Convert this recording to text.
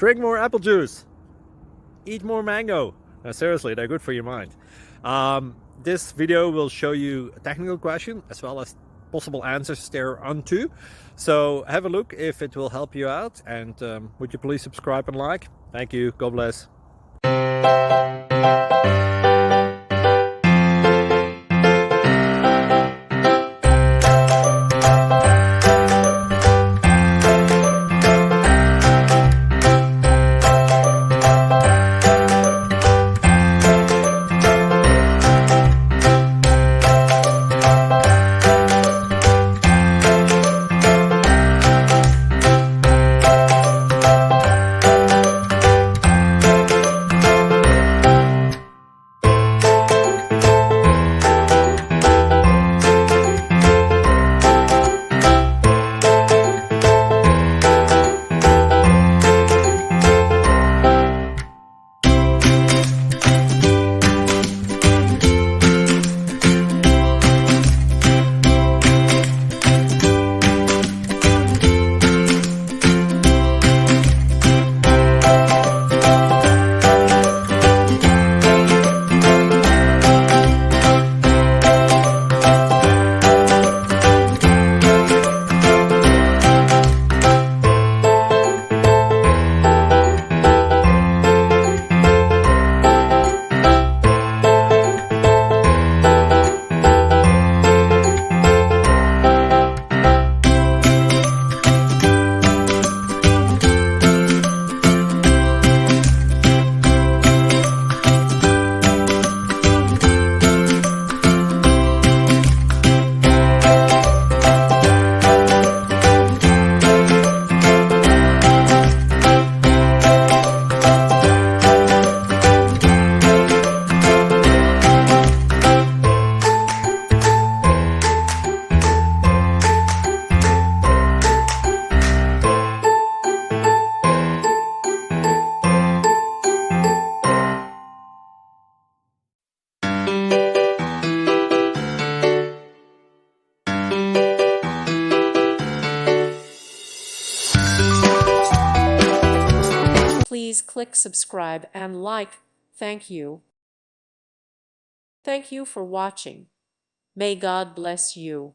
Drink more apple juice. Eat more mango. No, seriously, they're good for your mind. This video will show you a technical question as well as possible answers thereunto. So have a look if it will help you out, and would you please subscribe and like? Thank you. God bless. Please click subscribe and like. Thank you. Thank you for watching. May God bless you.